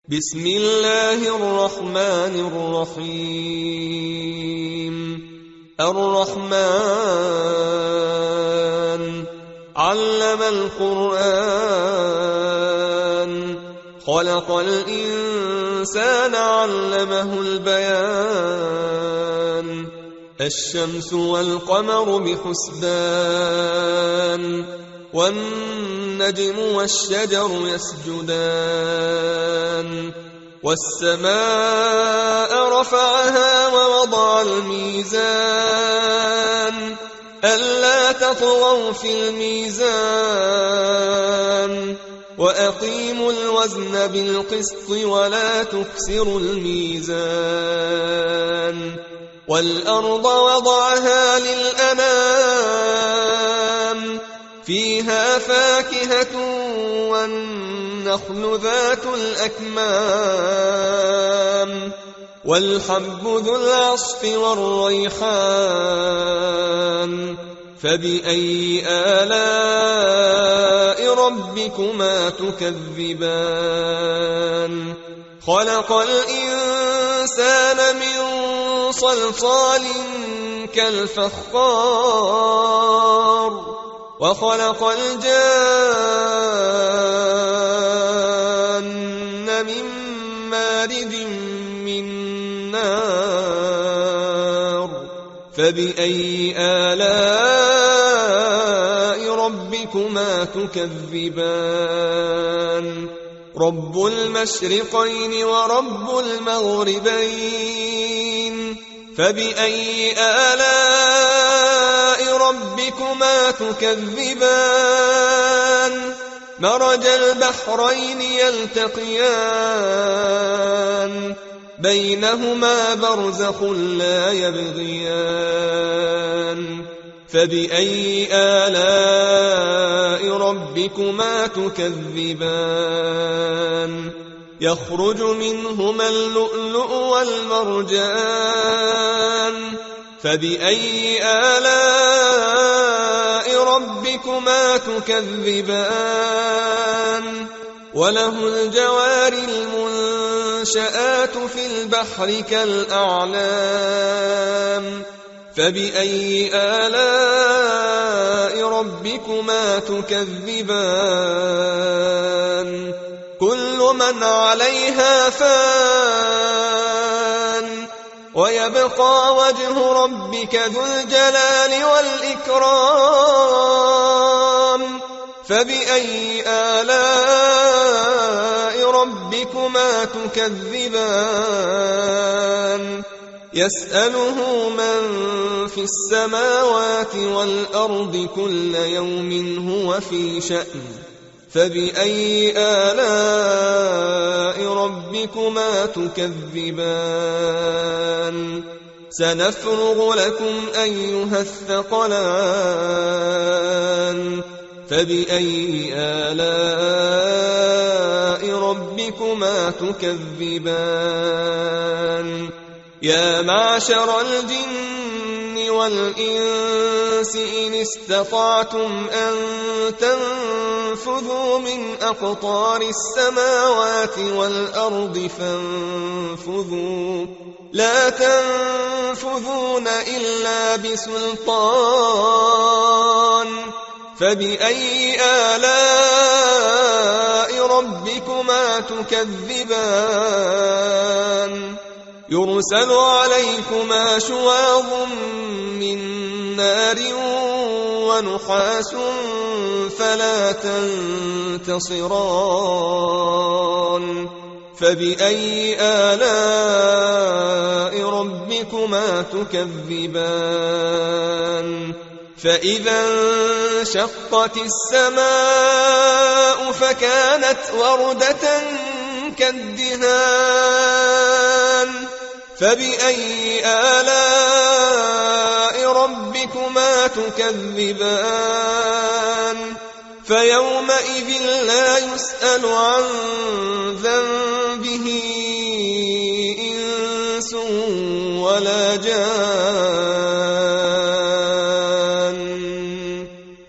بسم الله الرحمن الرحيم. الرحمن علم القرآن، خلق الإنسان علمه البيان. الشمس والقمر بحسبان، والنجم والشجر يسجدان. والسماء رفعها ووضع الميزان، ألا تطغوا في الميزان. وأقيموا الوزن بالقسط ولا تكسروا الميزان. والأرض وضعها للأنام، فيها فاكهة والنخل ذات الأكمام. والحب ذو العصف والريحان. فبأي آلاء ربكما تكذبان؟ خلق الإنسان من صلصال كالفخار، وخلق الجان من مارج من نار. فبأي آلاء ربكما تكذبان؟ رب المشرقين ورب المغربين. فبأي آلاء ربكما تكذبان؟ مرج البحرين يلتقيان، بينهما برزخ لا يبغيان. فبأي آلاء ربكما تكذبان؟ يخرج منهما اللؤلؤ والمرجان. فبأي آلاء ربكما تكذبان؟ وله الجوار المنشآت في البحر كالأعلام. فبأي آلاء ربكما تكذبان؟ كل من عليها فان، ويبقى وجه ربك ذو الجلال والإكرام. فبأي آلاء ربكما تكذبان؟ يسأله من في السماوات والأرض كل يوم هو في شأن. فبأي آلاء ربكما تكذبان؟ سنفرغ لكم أيها الثقلان. فبأي آلاء ربكما تكذبان؟ يا معشر الجن والإنس إن استطعتم أن تنفذوا من أقطار السماوات والأرض فانفذوا، لا تنفذون إلا بسلطان. فبأي آلاء ربكما تكذبان؟ يرسل عليكما شواظ من نار ونحاس فلا تنتصران. فبأي آلاء ربكما تكذبان؟ فإذا انشقت السماء فكانت وردة كالدهان. فبأي آلاء ربكما تكذبان؟ فيومئذ لا يسأل عن ذنبه إنس ولا جان.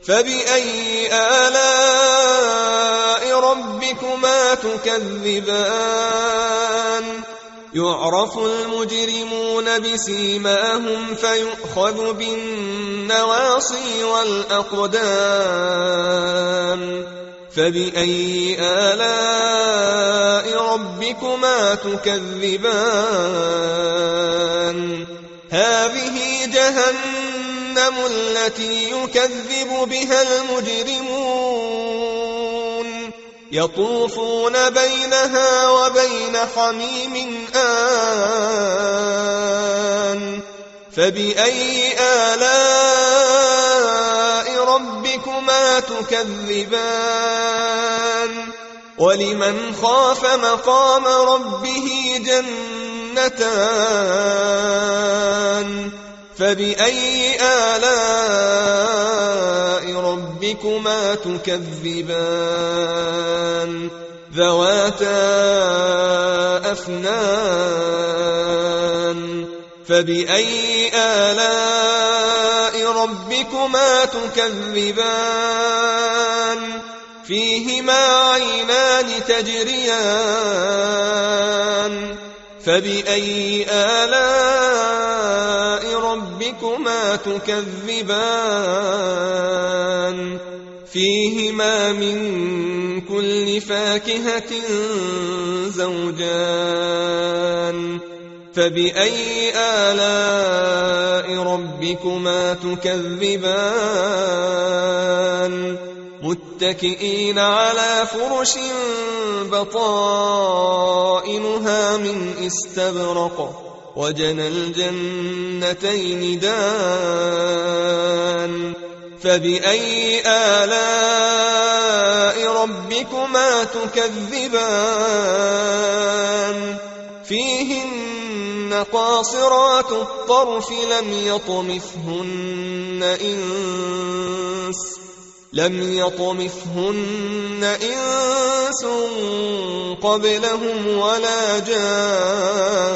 فبأي آلاء ربكما تكذبان؟ تكذبان يعرف المجرمون بسيماهم فيؤخذ بالنواصي والأقدام فبأي آلاء ربكما تكذبان هذه جهنم التي يكذب بها المجرمون يطوفون بينها وبين حميم آن فبأي آلاء ربكما تكذبان ولمن خاف مقام ربه جنتان فبأي آلاء ربكما تكذبان ذواتا أفنان فبأي آلاء ربكما تكذبان فيهما عينان تجريان فبأي آلاء ربكما تكذبان فيهما من كل فاكهة زوجان فبأي آلاء ربكما تكذبان متكئين على فرش بطائنها من استبرق وجنى الجنتين دان فبأي آلاء ربكما تكذبان فيهن قاصرات الطرف لم يطمثهن إنس قبلهم ولا جان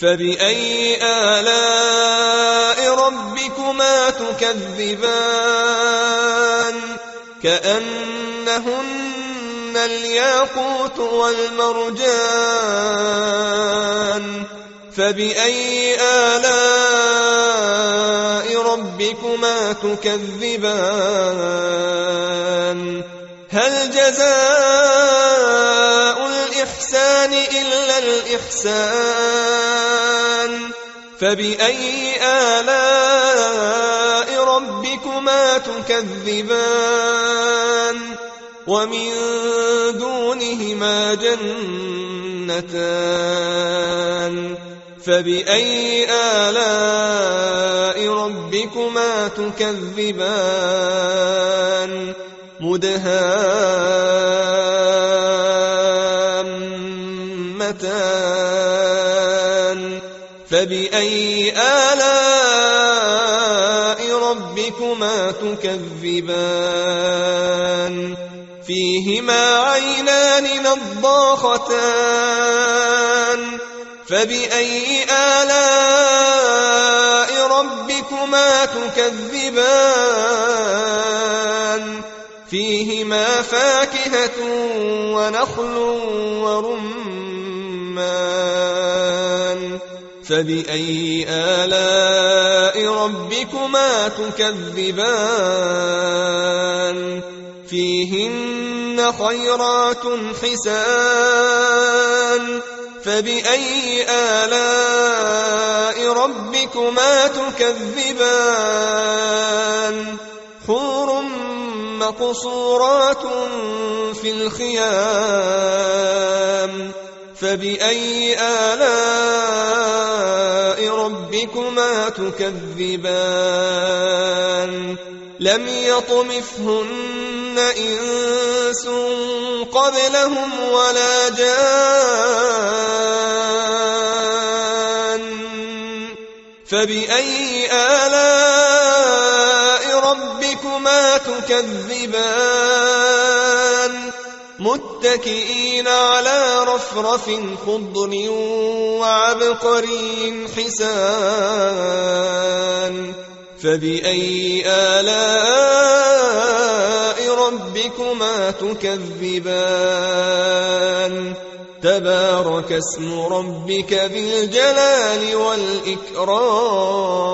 فبأي آلاء ربكما تكذبان كأنهن الياقوت والمرجان فبأي آلاء ربكما تكذبان هل جزاء الإحسان إلا الإحسان فبأي آلاء ربكما تكذبان ومن دونهما جنتان فبأي آلاء ربكما تكذبان مدهامتان فبأي آلاء ربكما تكذبان فيهما عينان نضاختان فبأي آلاء ربكما تكذبان فيهما فاكهة ونخل ورمان فبأي آلاء ربكما تكذبان فيهن خيرات حسان فبأي آلاء ربكما تكذبان حور مقصورات في الخيام فبأي آلاء ربكما تكذبان لم يطمثهن إنس قبلهم ولا جان فبأي آلاء ربكما تكذبان متكئين على رفرف خضر وعبقري حسان فبأي آلاء ربكما تكذبان تبارك اسم ربك ذي الجلال والإكرام